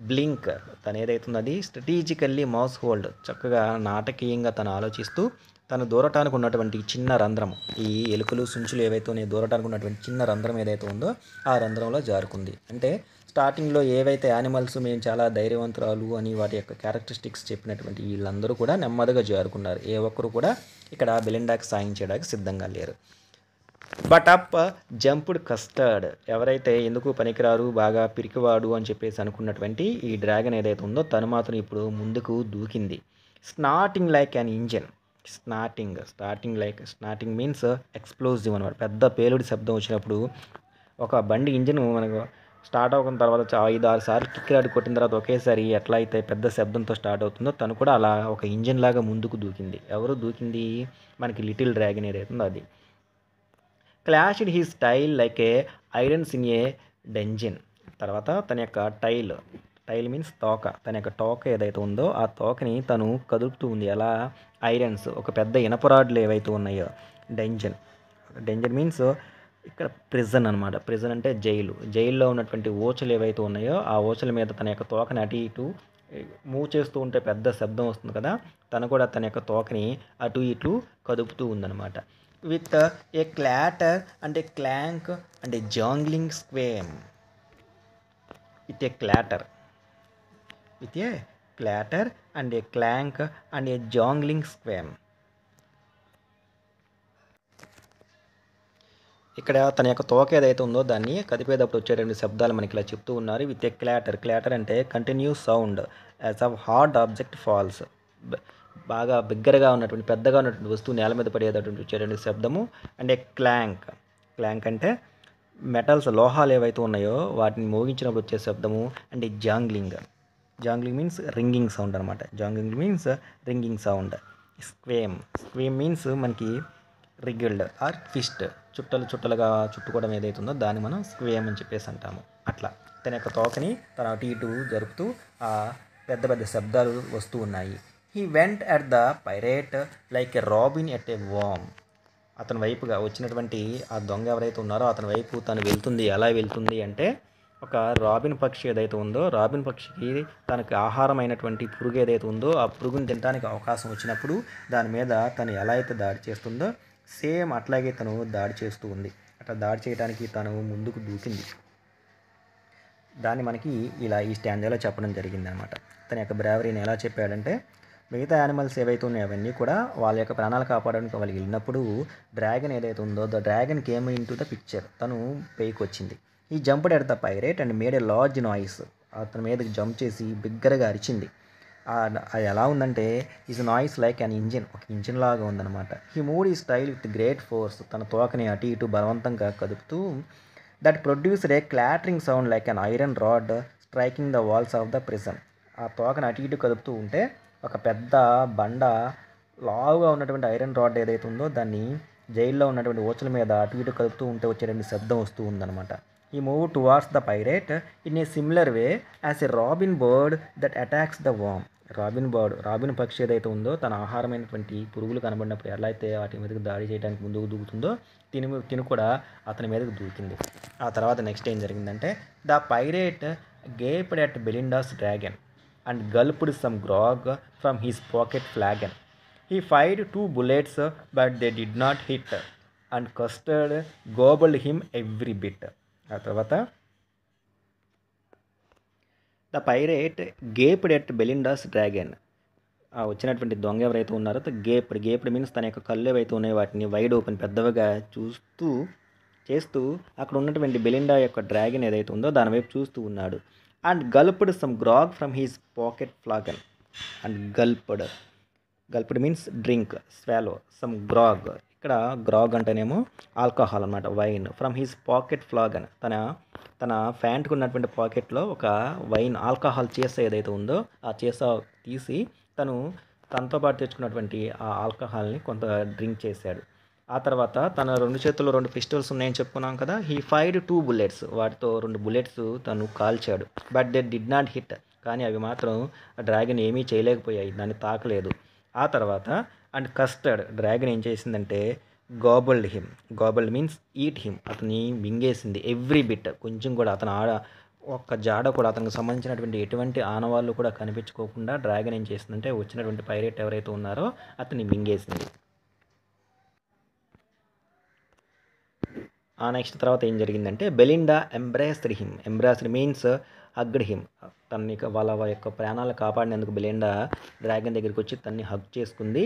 Speaker 1: బ్లింక్, తను ఏదైతుందో అది స్ట్రాటజికల్లీ మౌస్ హోల్డ్, చక్కగా నాటకీయంగా తను ఆలోచిస్తూ తను దూరటానికి ఉన్నటువంటి చిన్న రంధ్రం, ఈ ఎలుకలు సుంచులు ఏవైతే ఉన్నాయో దూరటానికి ఉన్నటువంటి చిన్న రంధ్రం ఏదైతే ఉందో ఆ రంధ్రంలో జారుకుంది. అంటే స్టార్టింగ్లో ఏవైతే యానిమల్స్ మేము చాలా ధైర్యవంతురాలు అని వాటి యొక్క క్యారెక్టరిస్టిక్స్ చెప్పినటువంటి వీళ్ళందరూ కూడా నెమ్మదిగా జారుకున్నారు. ఏ ఒక్కరు కూడా ఇక్కడ బెలిండాకి సాయం చేయడానికి సిద్ధంగా లేరు. But up jumped custard. ఎవరైతే ఎందుకు పనికిరారు, బాగా పిరికివాడు అని చెప్పేసి అనుకున్నటువంటి ఈ డ్రాగన్ ఏదైతే ఉందో తను మాత్రం ఇప్పుడు ముందుకు దూకింది. Snorting like an engine. Snorting means explosive అనమాట. పెద్ద పేలుడి శబ్దం వచ్చినప్పుడు ఒక బండి ఇంజిన్ మనకు స్టార్ట్ అవ్వకున్న తర్వాత 5-6 సార్లు కిక్కిలాడి కొట్టిన తర్వాత ఒకేసారి ఎట్లా అయితే పెద్ద శబ్దంతో స్టార్ట్ అవుతుందో తను కూడా అలా ఒక ఇంజిన్ లాగా ముందుకు దూకింది. ఎవరు దూకింది, మనకి లిటిల్ డ్రాగన్ ఏదైతుందో అది. Clashed his tail like a irons in a dungeon. తర్వాత తన యొక్క టైల్ మీన్స్ తోక, తన యొక్క తోక ఏదైతే ఉందో ఆ తోకని తను కదుపుతూ ఉంది. అలా ఐరన్స్, ఒక పెద్ద ఇనపరాడ్లు ఏవైతే ఉన్నాయో. డెంజన్ మీన్స్ ఇక్కడ ప్రిజన్ అనమాట. ప్రిజన్ అంటే జైల్లో ఉన్నటువంటి ఓచలు ఏవైతే ఉన్నాయో ఆ ఓచల మీద తన యొక్క తోకని అటు ఇటు మూవ్ చేస్తూ ఉంటే పెద్ద శబ్దం వస్తుంది కదా, తను కూడా తన యొక్క తోకని అటు ఇటు కదుపుతూ ఉందన్నమాట. With a clatter and a clank and a jangling squirm. With a clatter and a clank and a jangling squirm. ఇక్కడ తన యొక్క తోక ఏదైతే ఉందో దాన్ని కదిపేటప్పుడు వచ్చేటువంటి శబ్దాలు మనకి ఇలా చెప్తూ ఉన్నారు. With a clatter. క్లాటర్ అంటే continuous sound as of hard object falls. బాగా బిగ్గరగా ఉన్నటువంటి పెద్దగా ఉన్నటువంటి వస్తువు నేల మీద పడేటటువంటి వచ్చేటువంటి శబ్దము. And a క్లాంక్. క్లాంక్ అంటే మెటల్స్ లోహాలు ఏవైతే ఉన్నాయో వాటిని మోగించినప్పుడు వచ్చే శబ్దము. అండ్ జాంగ్లింగ్. జాంగ్లింగ్ మీన్స్ రింగింగ్ సౌండ్ అనమాట. జాంగ్లింగ్ మీన్స్ రింగింగ్ సౌండ్. స్క్వేమ్. స్క్వేమ్ మీన్స్ మనకి రిగిల్డ్ ఆర్ ట్విస్ట్. చుట్టలుగా చుట్టుకోవడం ఏదైతే ఉందో దాన్ని మనం స్క్వేమ్ అని చెప్పేసి అంటాము. అట్లా తన యొక్క తోకని తన అటు ఇటు జరుపుతూ ఆ పెద్ద పెద్ద శబ్దాలు వస్తూ ఉన్నాయి. He went at the pirate like a robin at a worm. అతని వైపుగా వచ్చినటువంటి ఆ దొంగ ఎవరైతే ఉన్నారో అతని వైపు తను వెళ్తుంది. ఎలా వెళ్తుంది అంటే ఒక రాబిన్ పక్షి ఏదైతే ఉందో రాబిన్ పక్షికి తనకి ఆహారమైనటువంటి పురుగు ఏదైతే ఉందో ఆ పురుగుని తినడానికి అవకాశం వచ్చినప్పుడు దాని మీద తను ఎలా అయితే దాడి చేస్తుందో సేమ్ అట్లాగే తను దాడి చేస్తూ ఉంది. అట్లా దాడి చేయడానికి తను ముందుకు దూకింది. దాన్ని మనకి ఇలా ఈ స్టాంజాలో చెప్పడం జరిగింది అనమాట. తన యొక్క బ్రావరీని ఎలా చెప్పాడంటే మిగతా యానిమల్స్ ఏవైతే ఉన్నాయో అవన్నీ కూడా వాళ్ళ యొక్క ప్రాణాలు కాపాడడానికి వాళ్ళు వెళ్ళినప్పుడు డ్రాగన్ ఏదైతే ఉందో the dragon came in to the picture. తను పైకి వచ్చింది. He jumped at the pirate and made a large noise. అతని మీదకి జంప్ చేసి బిగ్గరగా అరిచింది. అది ఎలా ఉందంటే his noise like an engine. ఒక ఇంజిన్ లాగా ఉందన్నమాట. He moved his tail with great force. తన తోకని అటు ఇటు బలవంతంగా కదుపుతూ that produced a clattering sound like an iron rod striking the walls of the prison. ఆ తోకని అటు ఇటు కదుపుతూ ఉంటే ఒక పెద్ద బండ లావుగా ఉన్నటువంటి ఐరన్ రాడ్ ఏదైతే ఉందో దాన్ని జైల్లో ఉన్నటువంటి ఓచల మీద అటు ఇటు కదుపుతూ ఉంటే వచ్చేటువంటి శబ్దం వస్తూ ఉందన్నమాట. ఈ move towards the pirate in a similar way as a robin bird that attacks the warm. Robin పక్షి ఏదైతే ఉందో తన ఆహారమైనటువంటి పురుగులు కనబడినప్పుడు ఎలా అయితే వాటి మీదకి దాడి చేయడానికి ముందుకు దూకుతుందో తిను కూడా అతని మీదకి దూకింది. ఆ తర్వాత నెక్స్ట్ ఏం జరిగిందంటే the pirate gaped at Belinda's dragon and gulped some grog from his pocket flagon. He fired 2 bullets but they did not hit and Custard gobbled him every bit. ఆ తర్వాత ద పైరేట్ గేప్డ్ ఎట్ బెలిండాస్ డ్రాగన్. వచ్చినటువంటి దొంగ ఎవరైతే ఉన్నారో గేప్డ్ మీన్స్ తన యొక్క కళ్ళు ఏవైతే ఉన్నాయో వాటిని వైడ్ ఓపెన్ పెద్దవిగా చేస్తూ అక్కడ ఉన్నటువంటి బెలిండా యొక్క డ్రాగన్ ఏదైతే ఉందో దాని వైపు చూస్తూ ఉన్నాడు. And gulped some grog from his pocket flagon. And gulped means drink, swallow. Some grog, ఇక్కడ గ్రాగ్ అంటేనేమో ఆల్కహాల్ అనమాట, wine. From his pocket flagon, తన ప్యాంట్కు ఉన్నటువంటి పాకెట్లో ఒక వైన్ ఆల్కహాల్ చీస ఏదైతే ఉందో ఆ చీస తీసి తనతో పాటు తెచ్చుకున్నటువంటి ఆ ఆల్కహాల్ని కొంత డ్రింక్ చేశాడు. ఆ తర్వాత తన 2 చేతుల్లో 2 పిస్టల్స్ ఉన్నాయని చెప్పుకున్నాం కదా. He fired 2 bullets. వాటితో 2 bullets తను కాల్చాడు. But they did not hit. కానీ అవి మాత్రం డ్రాగన్ ఏమీ చేయలేకపోయాయి, దాన్ని తాకలేదు. ఆ తర్వాత అండ్ కస్టర్డ్, డ్రాగన్ ఏం చేసిందంటే gobbled him. Gobbled means eat him. అతన్ని మింగేసింది. ఎవ్రీ బిట్, కొంచెం కూడా ఒక్క జాడ కూడా అతనికి సంబంధించినటువంటి ఎటువంటి ఆనవాళ్ళు కూడా కనిపించుకోకుండా డ్రాగన్ ఏం చేసిందంటే వచ్చినటువంటి పైరేట్ ఎవరైతే ఉన్నారో అతన్ని మింగేసింది. ఆ నెక్స్ట్ తర్వాత ఏం జరిగిందంటే Belinda embraced him. Embraced means hugged him. వాళ్ళ యొక్క ప్రాణాలు కాపాడినందుకు బెలిండా డ్రాగన్ దగ్గరికి వచ్చి తన్ని హగ్ చేసుకుంది.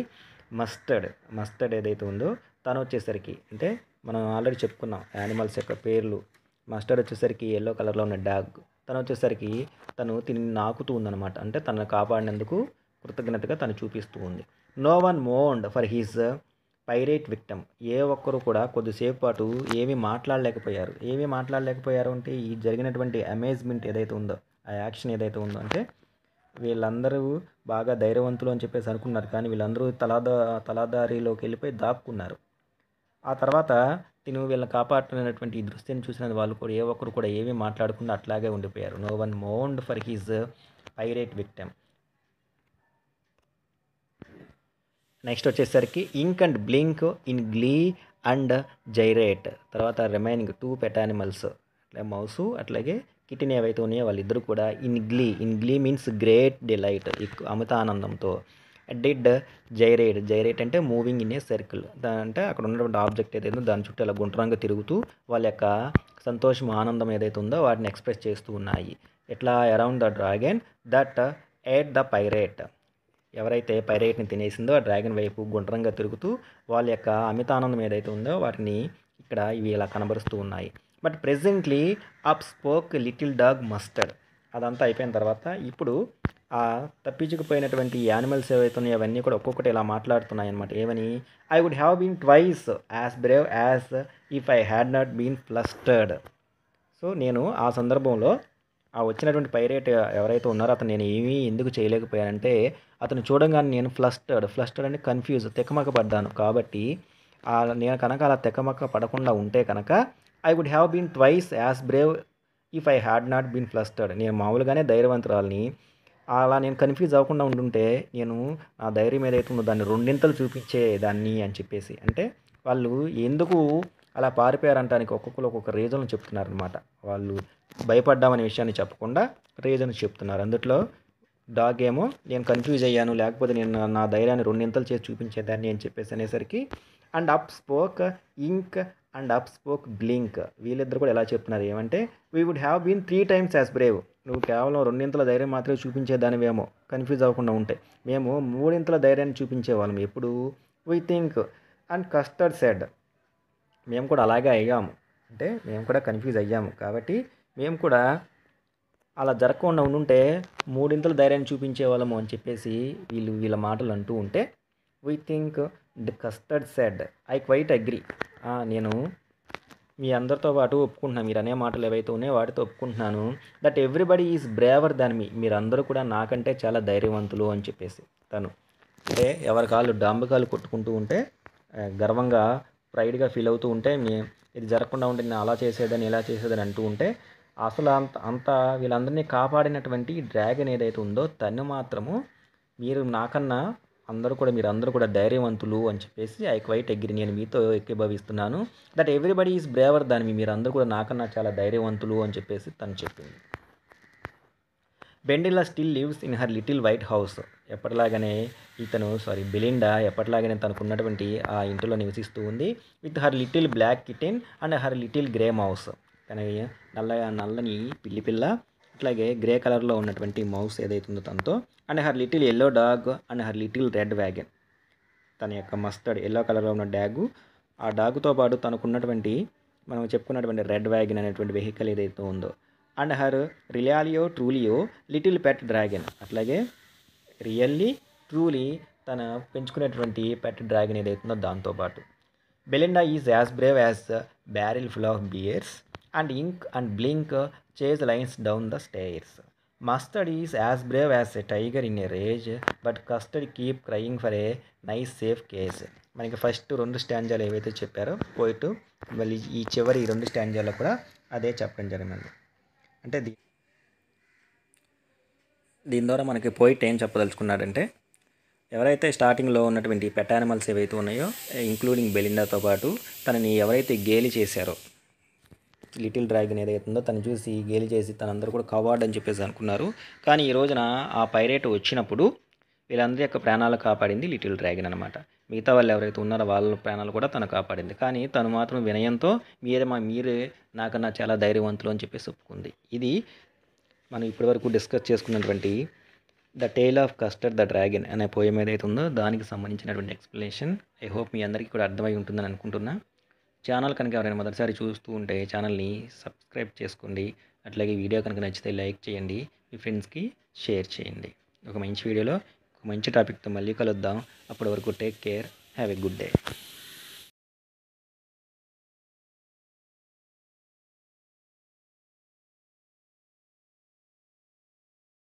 Speaker 1: మస్టర్డ్ ఏదైతే ఉందో తను వచ్చేసరికి, అంటే మనం ఆల్రెడీ చెప్పుకున్నాం యానిమల్స్ యొక్క పేర్లు. మస్టర్డ్ వచ్చేసరికి ఎల్లో కలర్లో ఉన్న డాగ్. తను వచ్చేసరికి తిని నాకుతూ ఉందన్నమాట. అంటే తనను కాపాడినందుకు కృతజ్ఞతగా తను చూపిస్తూ ఉంది. No one mourned for his pirate victim. ఏ ఒక్కరు కూడా కొద్దిసేపు పాటు ఏమీ మాట్లాడలేకపోయారు అంటే ఈ జరిగినటువంటి అమేజ్మెంట్ ఏదైతే ఉందో, ఆ యాక్షన్ ఏదైతే ఉందో, అంటే వీళ్ళందరూ బాగా ధైర్యవంతులు అని చెప్పేసి అనుకున్నారు, కానీ వీళ్ళందరూ తలాదారిలోకి వెళ్ళిపోయి దాక్కున్నారు. ఆ తర్వాత వీళ్ళని కాపాడుతున్నటువంటి ఈ దృశ్యాన్ని చూసిన వాళ్ళు కూడా ఏ ఒక్కరు కూడా ఏమీ మాట్లాడకుండా అట్లాగే ఉండిపోయారు. No one mourned for his pirate victim. Next వచ్చేసరికి Ink and Blink in glee and gyrate. తర్వాత రిమైనింగ్ 2 పెట్ యానిమల్స్, అట్లా మౌసు అట్లాగే కిటిన్ ఏవైతే ఉన్నాయో వాళ్ళిద్దరు కూడా in glee means great delight, అమిత ఆనందంతో. డిడ్ జైరేట్ అంటే మూవింగ్ ఇన్ ఏ సర్కిల్. అంటే అక్కడ ఉన్నటువంటి ఆబ్జెక్ట్ ఏదైతే దాని చుట్టూ అలా గుండ్రంగా తిరుగుతూ వాళ్ళ యొక్క సంతోషం ఆనందం ఏదైతే ఉందో వాటిని ఎక్స్ప్రెస్ చేస్తూ ఉన్నాయి. ఎట్లా around the dragon that at the pirate. ఎవరైతే పైరేట్ని తినేసిందో ఆ డ్రాగన్ వైపు గుండ్రంగా తిరుగుతూ వాళ్ళ యొక్క అమితానందం ఏదైతే ఉందో వాటిని ఇక్కడ ఇవి ఇలా కనబరుస్తూ ఉన్నాయి. But presently up spoke little dog mustard. అదంతా అయిపోయిన తర్వాత ఇప్పుడు ఆ తప్పించుకుపోయినటువంటి యానిమల్స్ ఏవైతే ఉన్నాయో అవన్నీ కూడా ఒక్కొక్కటి ఇలా మాట్లాడుతున్నాయి అనమాట. ఏమని? I would have been twice as brave as if I had not been flustered. So నేను ఆ సందర్భంలో ఆ వచ్చినటువంటి పైరేట్ ఎవరైతే ఉన్నారో అతను నేను ఏమీ ఎందుకు చేయలేకపోయానంటే అతను చూడంగానే నేను ఫ్లస్టర్డ్ అంటే కన్ఫ్యూజ్ తెకమక పడ్డాను. కాబట్టి నేను కనుక అలా తెకమక పడకుండా ఉంటే కనుక I would have been twice as brave if I had not been flustered. నేను మామూలుగానే ధైర్యవంతురాలని, అలా నేను కన్ఫ్యూజ్ అవ్వకుండా ఉండుంటే నేను ఆ ధైర్యం ఏదైతే ఉందో దాన్ని రెండింతలు చూపించేదాన్ని అని చెప్పేసి. అంటే వాళ్ళు ఎందుకు అలా పారిపోయారంటానికి ఒక్కొక్కరు ఒక్కొక్క రీజన్ చెప్తున్నారనమాట. వాళ్ళు భయపడ్డామనే విషయాన్ని చెప్పకుండా రీజన్ చెప్తున్నారు. అందుట్లో డాగ్ ఏమో నేను కన్ఫ్యూజ్ అయ్యాను, లేకపోతే నేను నా ధైర్యాన్ని రెండింతలు చేసి చూపించేదాన్ని అని చెప్పేసి అనేసరికి and up spoke Ink and up spoke Blink. వీళ్ళిద్దరు కూడా ఎలా చెప్తున్నారు ఏమంటే we would have been 3 times as brave. నువ్వు కేవలం రెండింతల ధైర్యం మాత్రమే చూపించేదానివేమో కన్ఫ్యూజ్ అవ్వకుండా ఉంటే. మేము 3 ధైర్యాన్ని చూపించేవాళ్ళం ఎప్పుడు. We think and custard said. మేము కూడా అలాగే అయ్యాము, అంటే మేము కూడా కన్ఫ్యూజ్ అయ్యాము. కాబట్టి మేము కూడా అలా జరగకుండా ఉండుంటే 3 ధైర్యాన్ని చూపించేవాళ్ళము అని చెప్పేసి వీళ్ళ మాటలు అంటూ ఉంటే we think the Custard said I quite agree. నేను మీ అందరితో పాటు ఒప్పుకుంటున్నాను, మీరు అనే మాటలు ఏవైతే ఉన్నాయో వాటితో ఒప్పుకుంటున్నాను. That everybody is braver than me. మీరందరూ కూడా నాకంటే చాలా ధైర్యవంతులు అని చెప్పేసి తను. అంటే ఎవరి కాళ్ళు డాంబకాలు కొట్టుకుంటూ ఉంటే గర్వంగా ప్రైడ్గా ఫీల్ అవుతూ ఉంటే ఇది జరగకుండా ఉంటే నేను అలా చేసేదని ఇలా చేసేదని అంటూ ఉంటే అసలు అంత వీళ్ళందరినీ కాపాడినటువంటి డ్రాగన్ ఏదైతే ఉందో తను మాత్రము మీరందరూ కూడా ధైర్యవంతులు అని చెప్పేసి ఐ క్వైట్ అగ్రీ. నేను మీతో ఏకీభవిస్తున్నాను. That everybody is braver than me. మీరందరూ కూడా నాకన్నా చాలా ధైర్యవంతులు అని చెప్పేసి తను చెప్పింది. Belinda still lives in her little white house. ఎప్పటిలాగానే బెలిండా ఎప్పటిలాగానే తనకున్నటువంటి ఆ ఇంటిలో నివసిస్తూ ఉంది. With her little black kitten and her little grey mouse. తన నల్లని పిల్లి పిల్ల, అట్లాగే గ్రే కలర్లో ఉన్నటువంటి మౌస్ ఏదైతే ఉందో తనతో, and her little yellow dog and her little red wagon. తన యొక్క మస్టర్డ్ ఎల్లో కలర్లో ఉన్న డాగు, ఆ డాగుతో పాటు తనకున్నటువంటి మనం చెప్పుకున్నటువంటి రెడ్ వ్యాగన్ అనేటువంటి వెహికల్ ఏదైతే ఉందో, and her realio trulio little pet dragon. అట్లాగే రియల్లీ ట్రూలీ తన పెంచుకునేటువంటి పెట్ డ్రాగన్ ఏదైతుందో దాంతోపాటు. Belinda is as brave as barrel full of bears and Ink and Blink chase lions down the stairs. Mustard is as brave as a tiger in a rage but Custard keep crying for a nice safe cage. మనకి ఫస్ట్ 2 స్టాంజాలు ఏవైతే చెప్పారో పోయిట్, మళ్ళీ ఈ చివరి 2 స్టాంజాలో కూడా అదే చెప్పడం జరిగింది. అంటే దీని ద్వారా మనకి పోయిట్ ఏం చెప్పదలుచుకున్నాడంటే ఎవరైతే స్టార్టింగ్లో ఉన్నటువంటి పెట్ యానిమల్స్ ఏవైతే ఉన్నాయో ఇంక్లూడింగ్ బెలిండాతో పాటు తనని ఎవరైతే గేలి చేశారో, లిటిల్ డ్రాగన్ ఏదైతే ఉందో తను చూసి గేలి చేసి తనందరూ కూడా కవర్డ్ అని చెప్పేసి అనుకున్నారు. కానీ ఈ రోజున ఆ పైరేట్ వచ్చినప్పుడు వీళ్ళందరి యొక్క ప్రాణాలు కాపాడింది లిటిల్ డ్రాగన్ అనమాట. మిగతా వాళ్ళు ఎవరైతే ఉన్నారో వాళ్ళ ప్రాణాలు కూడా తను కాపాడింది. కానీ తను మాత్రం వినయంతో మీరే నాకన్నా చాలా ధైర్యవంతులు అని చెప్పేసి ఒప్పుకుంది. ఇది మనం ఇప్పటివరకు డిస్కస్ చేసుకున్నటువంటి the tale of custard the dragon అనే పోయం ఏదైతే ఉందో దానికి సంబంధించినటువంటి ఎక్స్ప్లెనేషన్. ఐ హోప్ మీ అందరికీ కూడా అర్థమై ఉంటుందని అనుకుంటున్నా. ఛానల్ కనుక ఎవరైనా మొదటిసారి చూస్తూ ఉంటే ఛానల్ని సబ్స్క్రైబ్ చేసుకోండి. అట్లాగే వీడియో కనుక నచ్చితే లైక్ చేయండి, మీ ఫ్రెండ్స్కి షేర్ చేయండి. ఒక మంచి వీడియోలో ఒక మంచి టాపిక్తో మళ్ళీ కలుద్దాం. అప్పటి వరకు take care, have a good day.